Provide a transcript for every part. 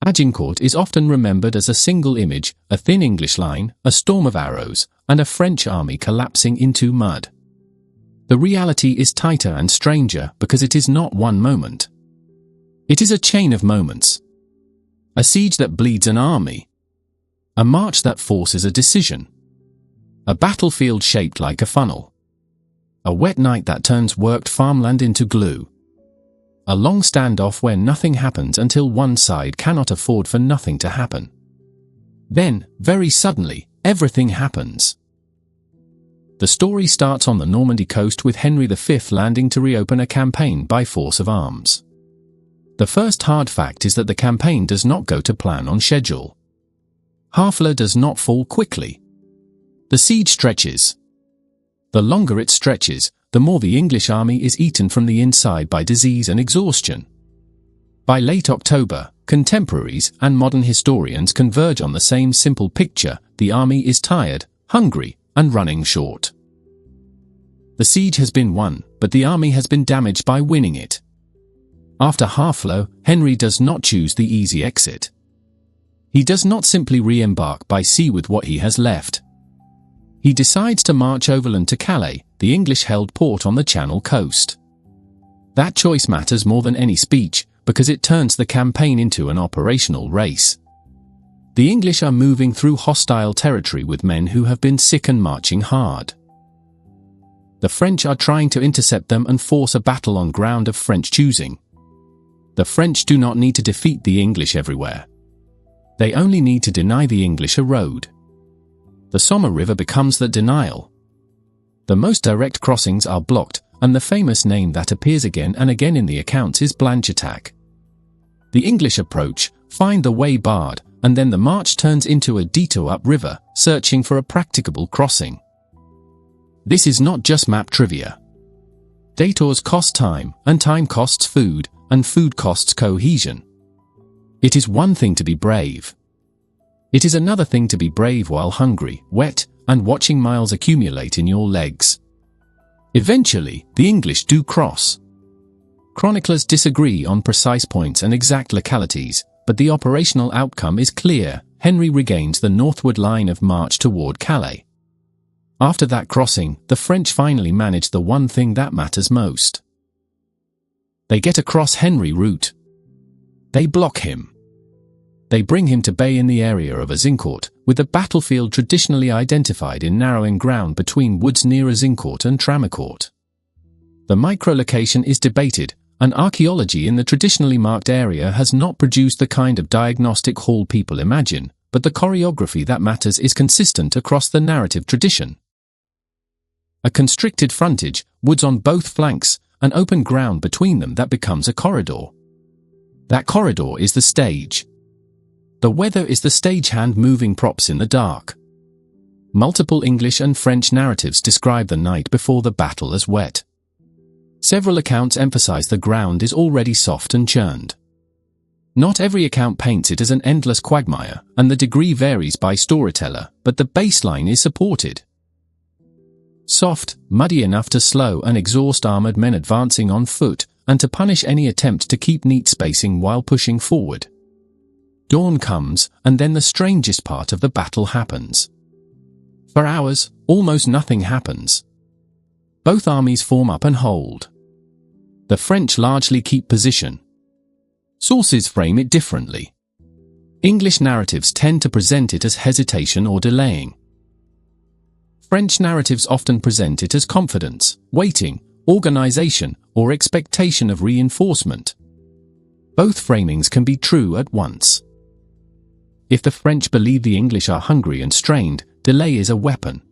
Agincourt is often remembered as a single image, a thin English line, a storm of arrows, and a French army collapsing into mud. The reality is tighter and stranger because it is not one moment. It is a chain of moments. A siege that bleeds an army. A march that forces a decision. A battlefield shaped like a funnel. A wet night that turns worked farmland into glue. A long standoff where nothing happens until one side cannot afford for nothing to happen. Then, very suddenly, everything happens. The story starts on the Normandy coast with Henry V landing to reopen a campaign by force of arms. The first hard fact is that the campaign does not go to plan on schedule. Harfleur does not fall quickly. The siege stretches. The longer it stretches, the more the English army is eaten from the inside by disease and exhaustion. By late October, contemporaries and modern historians converge on the same simple picture: the army is tired, hungry, and running short. The siege has been won, but the army has been damaged by winning it. After Harfleur, Henry does not choose the easy exit. He does not simply re-embark by sea with what he has left. He decides to march overland to Calais, the English-held port on the Channel coast. That choice matters more than any speech, because it turns the campaign into an operational race. The English are moving through hostile territory with men who have been sick and marching hard. The French are trying to intercept them and force a battle on ground of French choosing. The French do not need to defeat the English everywhere. They only need to deny the English a road. The Somme River becomes the denial. The most direct crossings are blocked, and the famous name that appears again and again in the accounts is Blanchetaque. The English approach, find the way barred, and then the march turns into a detour upriver, searching for a practicable crossing. This is not just map trivia. Detours cost time, and time costs food, and food costs cohesion. It is one thing to be brave. It is another thing to be brave while hungry, wet, and watching miles accumulate in your legs. Eventually, the English do cross. Chroniclers disagree on precise points and exact localities, but the operational outcome is clear: Henry regains the northward line of march toward Calais. After that crossing, the French finally manage the one thing that matters most. They get across Henry's route. They block him. They bring him to bay in the area of Agincourt, with the battlefield traditionally identified in narrowing ground between woods near Agincourt and Tramecourt. The microlocation is debated, and archaeology in the traditionally marked area has not produced the kind of diagnostic haul people imagine, but the choreography that matters is consistent across the narrative tradition. A constricted frontage, woods on both flanks, an open ground between them that becomes a corridor. That corridor is the stage. The weather is the stagehand moving props in the dark. Multiple English and French narratives describe the night before the battle as wet. Several accounts emphasize the ground is already soft and churned. Not every account paints it as an endless quagmire, and the degree varies by storyteller, but the baseline is supported. Soft, muddy enough to slow and exhaust armored men advancing on foot, and to punish any attempt to keep neat spacing while pushing forward. Dawn comes, and then the strangest part of the battle happens. For hours, almost nothing happens. Both armies form up and hold. The French largely keep position. Sources frame it differently. English narratives tend to present it as hesitation or delaying. French narratives often present it as confidence, waiting, organization, or expectation of reinforcement. Both framings can be true at once. If the French believe the English are hungry and strained, delay is a weapon.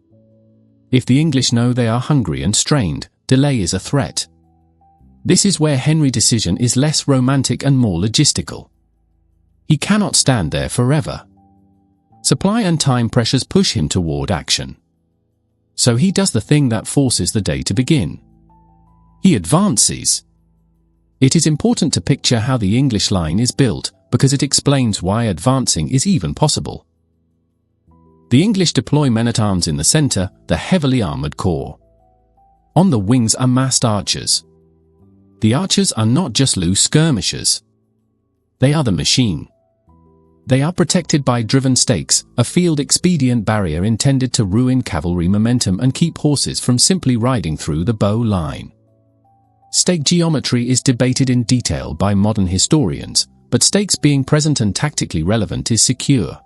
If the English know they are hungry and strained, delay is a threat. This is where Henry's decision is less romantic and more logistical. He cannot stand there forever. Supply and time pressures push him toward action. So he does the thing that forces the day to begin. He advances. It is important to picture how the English line is built, because it explains why advancing is even possible. The English deploy men-at-arms in the center, the heavily armored corps. On the wings are massed archers. The archers are not just loose skirmishers. They are the machine. They are protected by driven stakes, a field-expedient barrier intended to ruin cavalry momentum and keep horses from simply riding through the bow line. Stake geometry is debated in detail by modern historians, but stakes being present and tactically relevant is secure.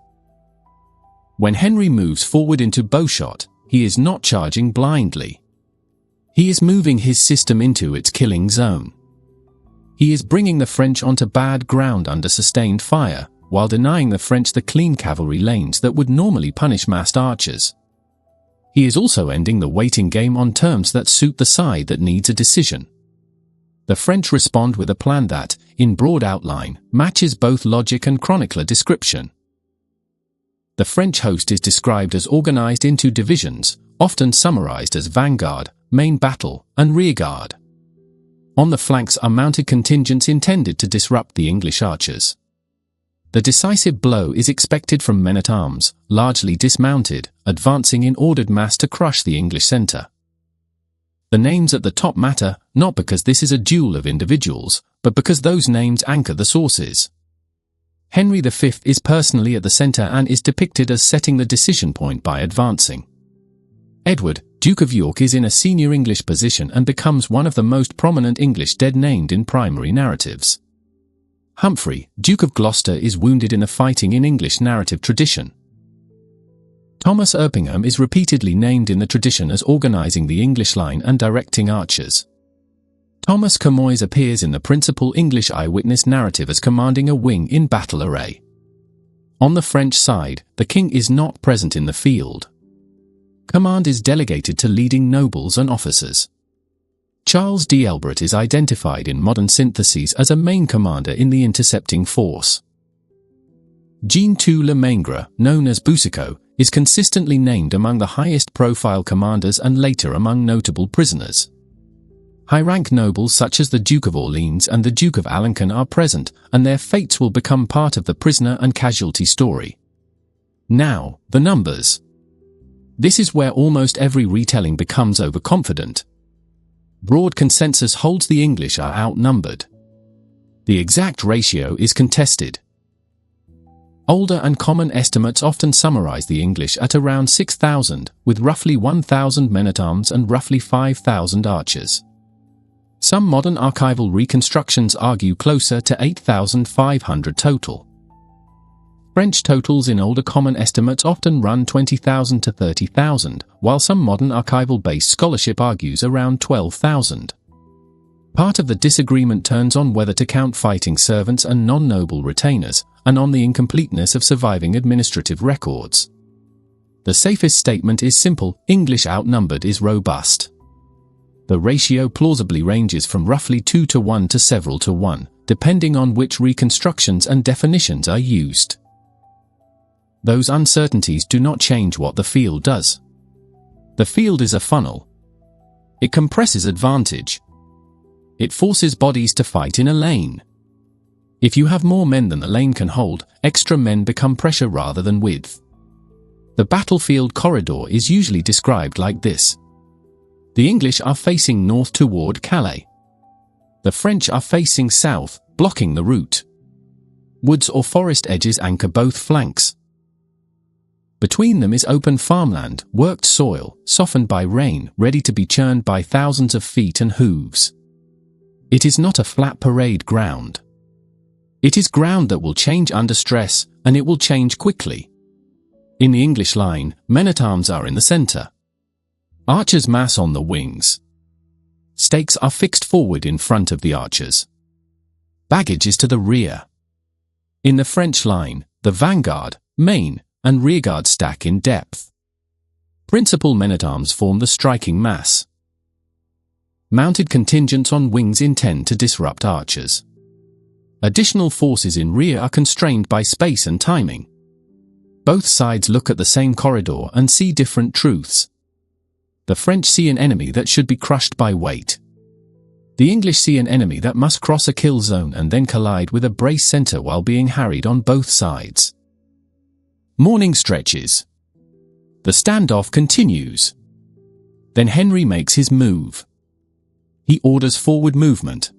When Henry moves forward into bowshot, he is not charging blindly. He is moving his system into its killing zone. He is bringing the French onto bad ground under sustained fire, while denying the French the clean cavalry lanes that would normally punish massed archers. He is also ending the waiting game on terms that suit the side that needs a decision. The French respond with a plan that, in broad outline, matches both logic and chronicler description. The French host is described as organized into divisions, often summarized as vanguard, main battle, and rearguard. On the flanks are mounted contingents intended to disrupt the English archers. The decisive blow is expected from men-at-arms, largely dismounted, advancing in ordered mass to crush the English centre. The names at the top matter, not because this is a duel of individuals, but because those names anchor the sources. Henry V is personally at the centre and is depicted as setting the decision point by advancing. Edward, Duke of York, is in a senior English position and becomes one of the most prominent English dead named in primary narratives. Humphrey, Duke of Gloucester, is wounded in the fighting in English narrative tradition. Thomas Erpingham is repeatedly named in the tradition as organizing the English line and directing archers. Thomas Camoys appears in the principal English eyewitness narrative as commanding a wing in battle array. On the French side, the king is not present in the field. Command is delegated to leading nobles and officers. Charles d'Elbret is identified in modern syntheses as a main commander in the intercepting force. Jean II Le Maingre, known as Boucicaut, is consistently named among the highest-profile commanders and later among notable prisoners. High-rank nobles such as the Duke of Orleans and the Duke of Alençon are present, and their fates will become part of the prisoner and casualty story. Now, the numbers. This is where almost every retelling becomes overconfident. Broad consensus holds the English are outnumbered. The exact ratio is contested. Older and common estimates often summarize the English at around 6,000, with roughly 1,000 men-at-arms and roughly 5,000 archers. Some modern archival reconstructions argue closer to 8,500 total. French totals in older common estimates often run 20,000 to 30,000, while some modern archival-based scholarship argues around 12,000. Part of the disagreement turns on whether to count fighting servants and non-noble retainers, and on the incompleteness of surviving administrative records. The safest statement is simple: English outnumbered is robust. The ratio plausibly ranges from roughly 2 to 1 to several to 1, depending on which reconstructions and definitions are used. Those uncertainties do not change what the field does. The field is a funnel. It compresses advantage. It forces bodies to fight in a lane. If you have more men than the lane can hold, extra men become pressure rather than width. The battlefield corridor is usually described like this. The English are facing north toward Calais. The French are facing south, blocking the route. Woods or forest edges anchor both flanks. Between them is open farmland, worked soil, softened by rain, ready to be churned by thousands of feet and hooves. It is not a flat parade ground. It is ground that will change under stress, and it will change quickly. In the English line, men-at-arms are in the centre. Archers mass on the wings. Stakes are fixed forward in front of the archers. Baggage is to the rear. In the French line, the vanguard, main, and rearguard stack in depth. Principal men-at-arms form the striking mass. Mounted contingents on wings intend to disrupt archers. Additional forces in rear are constrained by space and timing. Both sides look at the same corridor and see different truths. The French see an enemy that should be crushed by weight. The English see an enemy that must cross a kill zone and then collide with a brace centre while being harried on both sides. Morning stretches. The standoff continues. Then Henry makes his move. He orders forward movement.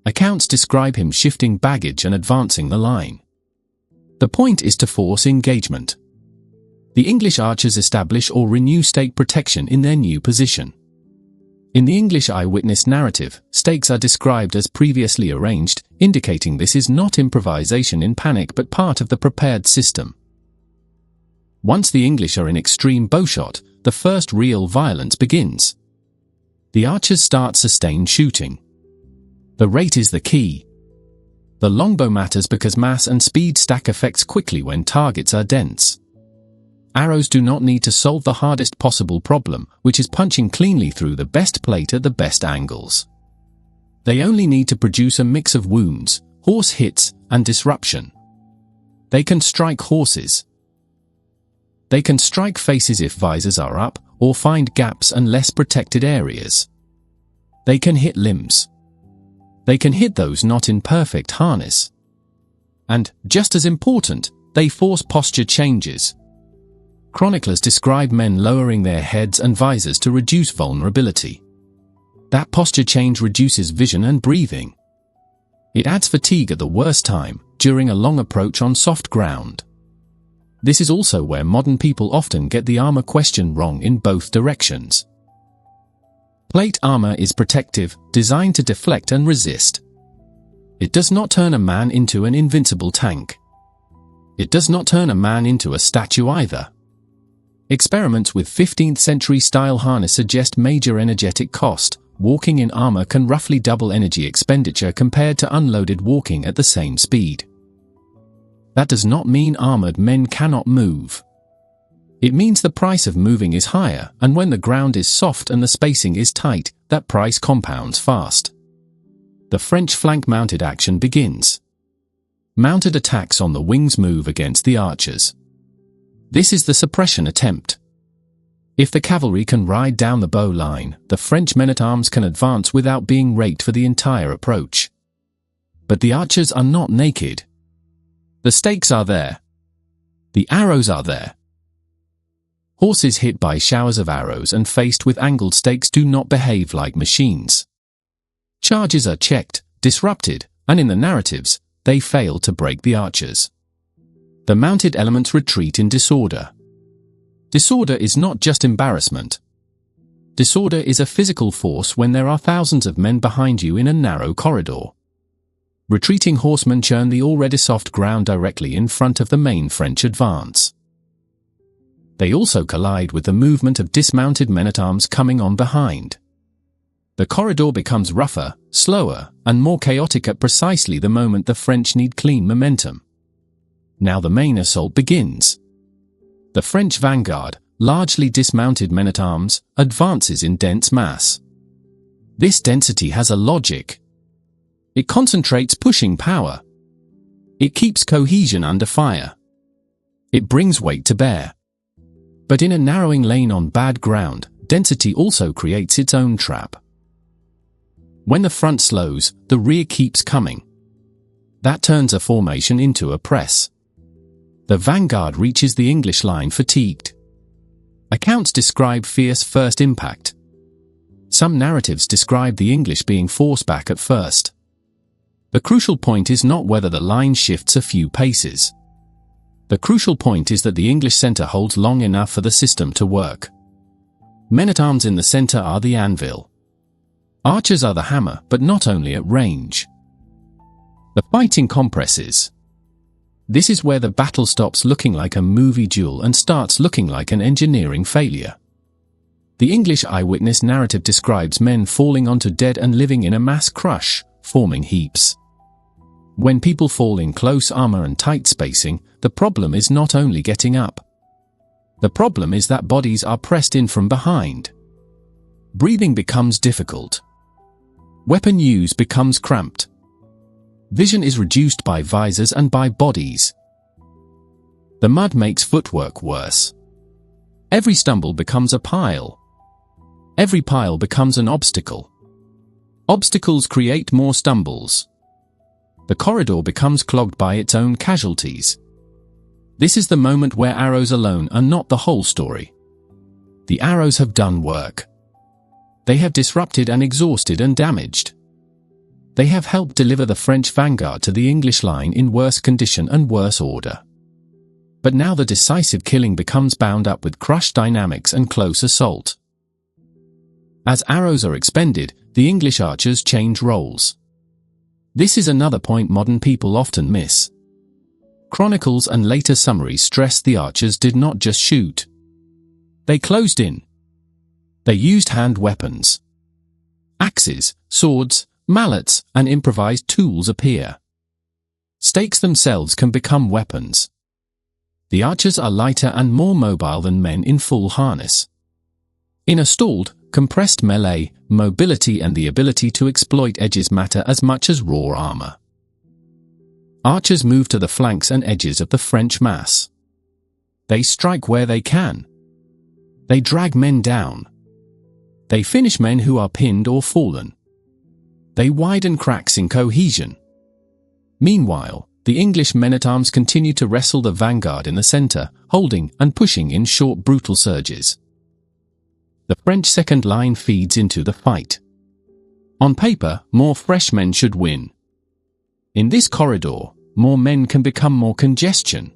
Accounts describe him shifting baggage and advancing the line. The point is to force engagement. The English archers establish or renew stake protection in their new position. In the English eyewitness narrative, stakes are described as previously arranged, indicating this is not improvisation in panic but part of the prepared system. Once the English are in extreme bowshot, the first real violence begins. The archers start sustained shooting. The rate is the key. The longbow matters because mass and speed stack effects quickly when targets are dense. Arrows do not need to solve the hardest possible problem, which is punching cleanly through the best plate at the best angles. They only need to produce a mix of wounds, horse hits, and disruption. They can strike horses. They can strike faces if visors are up, or find gaps and less protected areas. They can hit limbs. They can hit those not in perfect harness. And, just as important, they force posture changes. Chroniclers describe men lowering their heads and visors to reduce vulnerability. That posture change reduces vision and breathing. It adds fatigue at the worst time, during a long approach on soft ground. This is also where modern people often get the armor question wrong in both directions. Plate armor is protective, designed to deflect and resist. It does not turn a man into an invincible tank. It does not turn a man into a statue either. Experiments with 15th century style harness suggest major energetic cost. Walking in armor can roughly double energy expenditure compared to unloaded walking at the same speed. That does not mean armored men cannot move. It means the price of moving is higher, and when the ground is soft and the spacing is tight, that price compounds fast. The French flank-mounted action begins. Mounted attacks on the wings move against the archers. This is the suppression attempt. If the cavalry can ride down the bow line, the French men-at-arms can advance without being raked for the entire approach. But the archers are not naked. The stakes are there. The arrows are there. Horses hit by showers of arrows and faced with angled stakes do not behave like machines. Charges are checked, disrupted, and in the narratives, they fail to break the archers. The mounted elements retreat in disorder. Disorder is not just embarrassment. Disorder is a physical force when there are thousands of men behind you in a narrow corridor. Retreating horsemen churn the already soft ground directly in front of the main French advance. They also collide with the movement of dismounted men-at-arms coming on behind. The corridor becomes rougher, slower, and more chaotic at precisely the moment the French need clean momentum. Now the main assault begins. The French vanguard, largely dismounted men-at-arms, advances in dense mass. This density has a logic. It concentrates pushing power. It keeps cohesion under fire. It brings weight to bear. But in a narrowing lane on bad ground, density also creates its own trap. When the front slows, the rear keeps coming. That turns a formation into a press. The vanguard reaches the English line fatigued. Accounts describe fierce first impact. Some narratives describe the English being forced back at first. The crucial point is not whether the line shifts a few paces. The crucial point is that the English centre holds long enough for the system to work. Men-at-arms in the centre are the anvil. Archers are the hammer, but not only at range. The fighting compresses. This is where the battle stops looking like a movie duel and starts looking like an engineering failure. The English eyewitness narrative describes men falling onto dead and living in a mass crush, forming heaps. When people fall in close armor and tight spacing, the problem is not only getting up. The problem is that bodies are pressed in from behind. Breathing becomes difficult. Weapon use becomes cramped. Vision is reduced by visors and by bodies. The mud makes footwork worse. Every stumble becomes a pile. Every pile becomes an obstacle. Obstacles create more stumbles. The corridor becomes clogged by its own casualties. This is the moment where arrows alone are not the whole story. The arrows have done work. They have disrupted and exhausted and damaged. They have helped deliver the French vanguard to the English line in worse condition and worse order. But now the decisive killing becomes bound up with crush dynamics and close assault. As arrows are expended, the English archers change roles. This is another point modern people often miss. Chronicles and later summaries stress the archers did not just shoot. They closed in. They used hand weapons. Axes, swords, mallets, and improvised tools appear. Stakes themselves can become weapons. The archers are lighter and more mobile than men in full harness. In a stalled, compressed melee, mobility and the ability to exploit edges matter as much as raw armor. Archers move to the flanks and edges of the French mass. They strike where they can. They drag men down. They finish men who are pinned or fallen. They widen cracks in cohesion. Meanwhile, the English men-at-arms continue to wrestle the vanguard in the center, holding and pushing in short brutal surges. The French second line feeds into the fight. On paper, more fresh men should win. In this corridor, more men can become more congestion.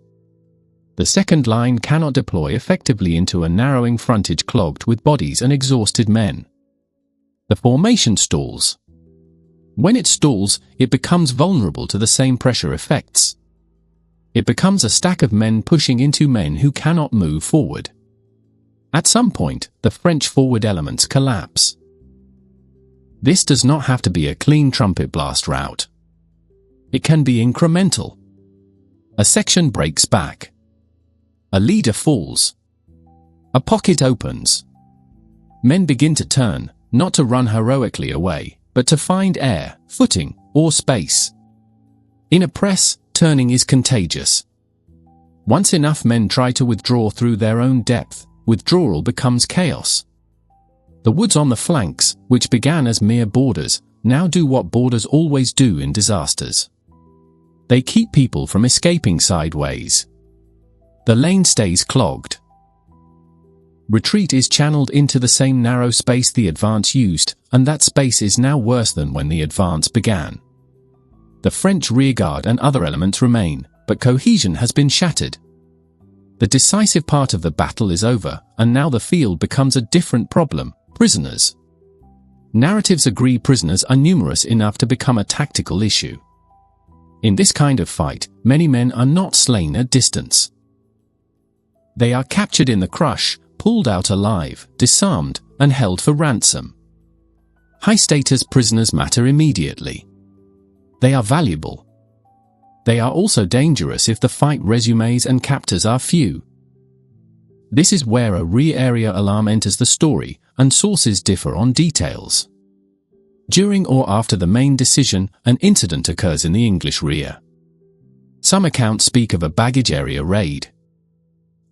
The second line cannot deploy effectively into a narrowing frontage clogged with bodies and exhausted men. The formation stalls. When it stalls, it becomes vulnerable to the same pressure effects. It becomes a stack of men pushing into men who cannot move forward. At some point, the French forward elements collapse. This does not have to be a clean trumpet blast rout. It can be incremental. A section breaks back. A leader falls. A pocket opens. Men begin to turn, not to run heroically away, but to find air, footing, or space. In a press, turning is contagious. Once enough men try to withdraw through their own depth, withdrawal becomes chaos. The woods on the flanks, which began as mere borders, now do what borders always do in disasters. They keep people from escaping sideways. The lane stays clogged. Retreat is channeled into the same narrow space the advance used, and that space is now worse than when the advance began. The French rearguard and other elements remain, but cohesion has been shattered. The decisive part of the battle is over, and now the field becomes a different problem: prisoners. Narratives agree prisoners are numerous enough to become a tactical issue. In this kind of fight, many men are not slain at distance. They are captured in the crush, pulled out alive, disarmed, and held for ransom. High-status prisoners matter immediately. They are valuable. They are also dangerous if the fight resumes and captors are few. This is where a rear area alarm enters the story, and sources differ on details. During or after the main decision, an incident occurs in the English rear. Some accounts speak of a baggage area raid.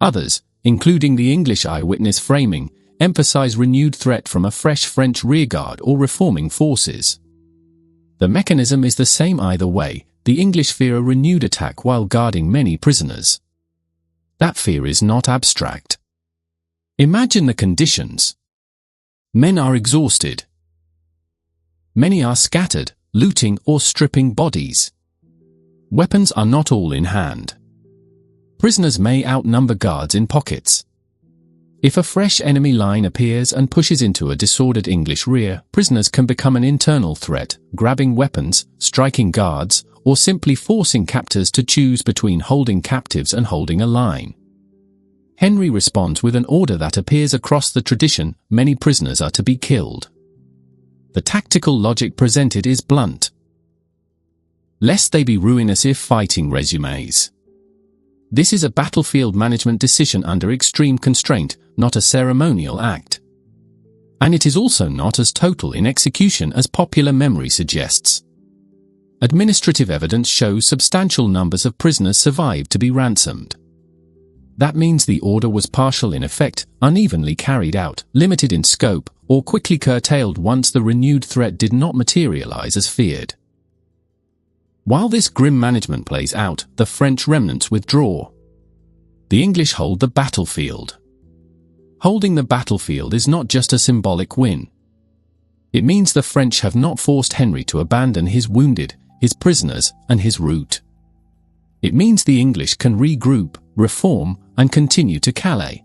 Others, including the English eyewitness framing, emphasize renewed threat from a fresh French rearguard or reforming forces. The mechanism is the same either way. The English fear a renewed attack while guarding many prisoners. That fear is not abstract. Imagine the conditions. Men are exhausted. Many are scattered, looting or stripping bodies. Weapons are not all in hand. Prisoners may outnumber guards in pockets. If a fresh enemy line appears and pushes into a disordered English rear, prisoners can become an internal threat, grabbing weapons, striking guards, or simply forcing captors to choose between holding captives and holding a line. Henry responds with an order that appears across the tradition: many prisoners are to be killed. The tactical logic presented is blunt. Lest they be ruinous if fighting resumes. This is a battlefield management decision under extreme constraint, not a ceremonial act. And it is also not as total in execution as popular memory suggests. Administrative evidence shows substantial numbers of prisoners survived to be ransomed. That means the order was partial in effect, unevenly carried out, limited in scope, or quickly curtailed once the renewed threat did not materialize as feared. While this grim management plays out, the French remnants withdraw. The English hold the battlefield. Holding the battlefield is not just a symbolic win. It means the French have not forced Henry to abandon his wounded, his prisoners, and his route. It means the English can regroup, reform, and continue to Calais.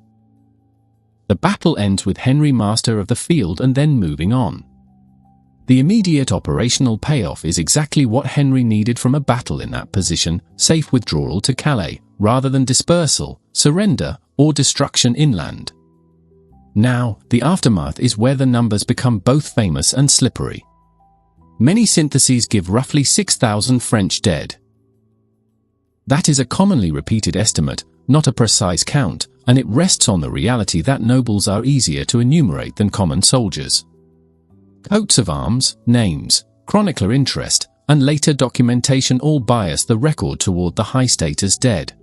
The battle ends with Henry master of the field and then moving on. The immediate operational payoff is exactly what Henry needed from a battle in that position: safe withdrawal to Calais, rather than dispersal, surrender, or destruction inland. Now, the aftermath is where the numbers become both famous and slippery. Many syntheses give roughly 6,000 French dead. That is a commonly repeated estimate, not a precise count, and it rests on the reality that nobles are easier to enumerate than common soldiers. Coats of arms, names, chronicler interest, and later documentation all bias the record toward the high-status dead.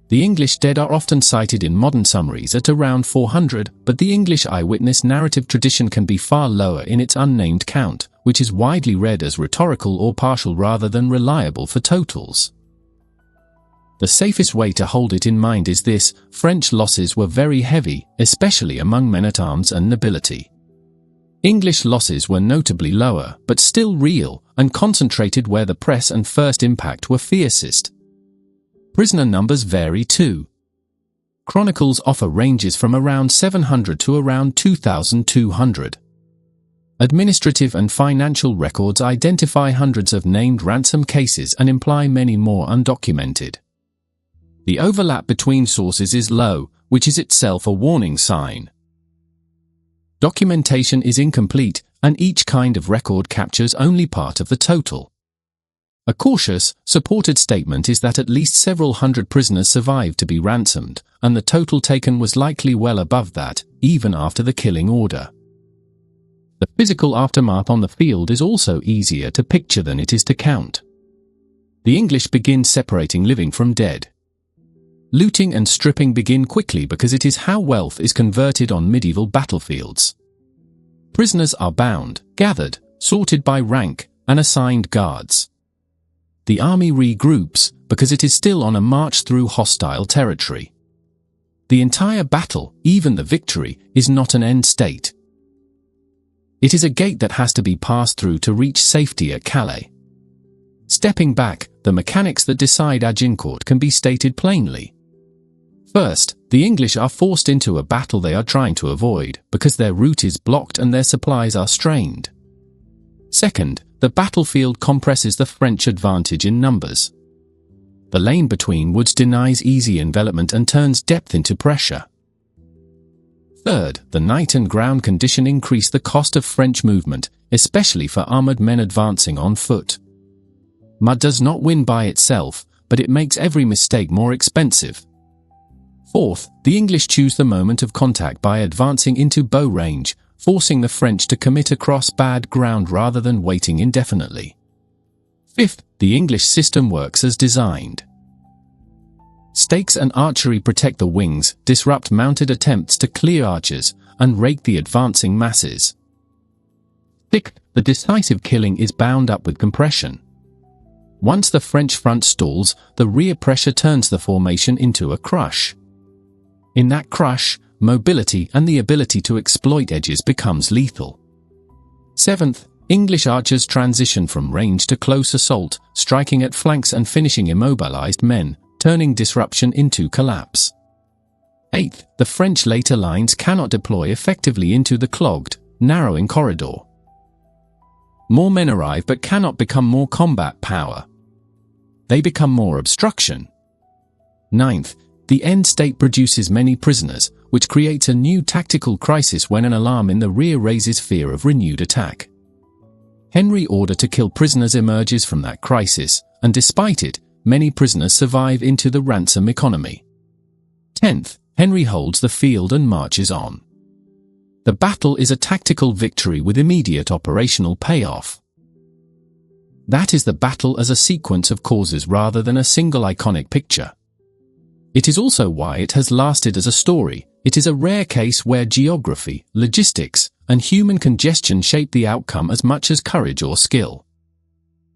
The English dead are often cited in modern summaries at around 400, but the English eyewitness narrative tradition can be far lower in its unnamed count, which is widely read as rhetorical or partial rather than reliable for totals. The safest way to hold it in mind is this: French losses were very heavy, especially among men-at-arms and nobility. English losses were notably lower, but still real, and concentrated where the press and first impact were fiercest. Prisoner numbers vary too. Chronicles offer ranges from around 700 to around 2,200. Administrative and financial records identify hundreds of named ransom cases and imply many more undocumented. The overlap between sources is low, which is itself a warning sign. Documentation is incomplete, and each kind of record captures only part of the total. A cautious, supported statement is that at least several hundred prisoners survived to be ransomed, and the total taken was likely well above that, even after the killing order. The physical aftermath on the field is also easier to picture than it is to count. The English begin separating living from dead. Looting and stripping begin quickly because it is how wealth is converted on medieval battlefields. Prisoners are bound, gathered, sorted by rank, and assigned guards. The army regroups because it is still on a march through hostile territory. The entire battle, even the victory, is not an end state. It is a gate that has to be passed through to reach safety at Calais. Stepping back, the mechanics that decide Agincourt can be stated plainly. First, the English are forced into a battle they are trying to avoid because their route is blocked and their supplies are strained. Second, the battlefield compresses the French advantage in numbers. The lane between woods denies easy envelopment and turns depth into pressure. Third, the night and ground condition increase the cost of French movement, especially for armored men advancing on foot. Mud does not win by itself, but it makes every mistake more expensive. Fourth, the English choose the moment of contact by advancing into bow range, forcing the French to commit across bad ground rather than waiting indefinitely. Fifth, the English system works as designed. Stakes and archery protect the wings, disrupt mounted attempts to clear archers, and rake the advancing masses. Sixth, the decisive killing is bound up with compression. Once the French front stalls, the rear pressure turns the formation into a crush. In that crush, mobility and the ability to exploit edges becomes lethal. Seventh, English archers transition from range to close assault, striking at flanks and finishing immobilized men, turning disruption into collapse. Eighth, the French later lines cannot deploy effectively into the clogged, narrowing corridor. More men arrive but cannot become more combat power. They become more obstruction. Ninth, the end state produces many prisoners, which creates a new tactical crisis when an alarm in the rear raises fear of renewed attack. Henry's order to kill prisoners emerges from that crisis, and despite it, many prisoners survive into the ransom economy. 10th, Henry holds the field and marches on. The battle is a tactical victory with immediate operational payoff. That is the battle as a sequence of causes rather than a single iconic picture. It is also why it has lasted as a story. It is a rare case where geography, logistics, and human congestion shape the outcome as much as courage or skill.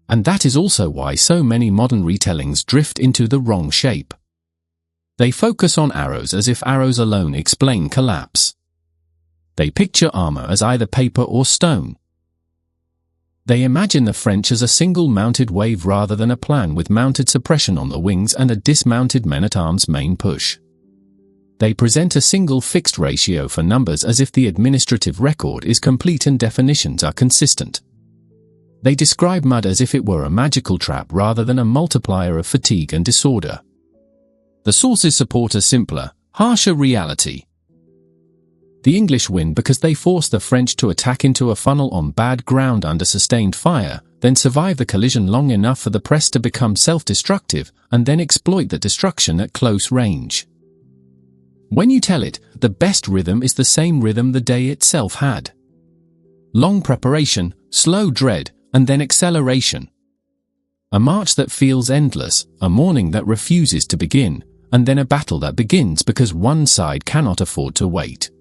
And that is also why so many modern retellings drift into the wrong shape. They focus on arrows as if arrows alone explain collapse. They picture armor as either paper or stone. They imagine the French as a single mounted wave rather than a plan with mounted suppression on the wings and a dismounted men-at-arms main push. They present a single fixed ratio for numbers as if the administrative record is complete and definitions are consistent. They describe mud as if it were a magical trap rather than a multiplier of fatigue and disorder. The sources support a simpler, harsher reality. The English win because they force the French to attack into a funnel on bad ground under sustained fire, then survive the collision long enough for the press to become self-destructive, and then exploit the destruction at close range. When you tell it, the best rhythm is the same rhythm the day itself had. Long preparation, slow dread, and then acceleration. A march that feels endless, a morning that refuses to begin, and then a battle that begins because one side cannot afford to wait.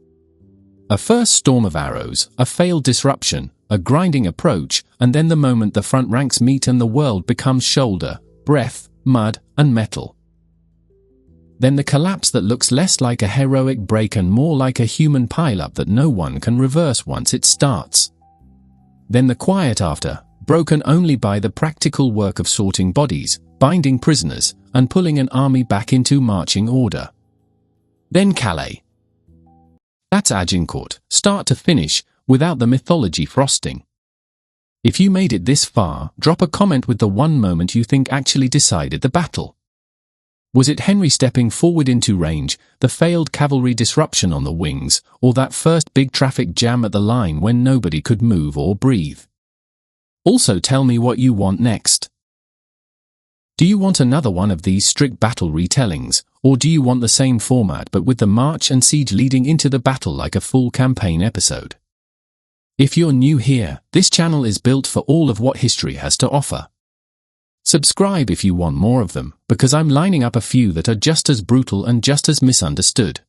A first storm of arrows, a failed disruption, a grinding approach, and then the moment the front ranks meet and the world becomes shoulder, breath, mud, and metal. Then the collapse that looks less like a heroic break and more like a human pile-up that no one can reverse once it starts. Then the quiet after, broken only by the practical work of sorting bodies, binding prisoners, and pulling an army back into marching order. Then Calais. That's Agincourt, start to finish, without the mythology frosting. If you made it this far, drop a comment with the one moment you think actually decided the battle. Was it Henry stepping forward into range, the failed cavalry disruption on the wings, or that first big traffic jam at the line when nobody could move or breathe? Also tell me what you want next. Do you want another one of these strict battle retellings, or do you want the same format but with the march and siege leading into the battle like a full campaign episode? If you're new here, this channel is built for all of what history has to offer. Subscribe if you want more of them, because I'm lining up a few that are just as brutal and just as misunderstood.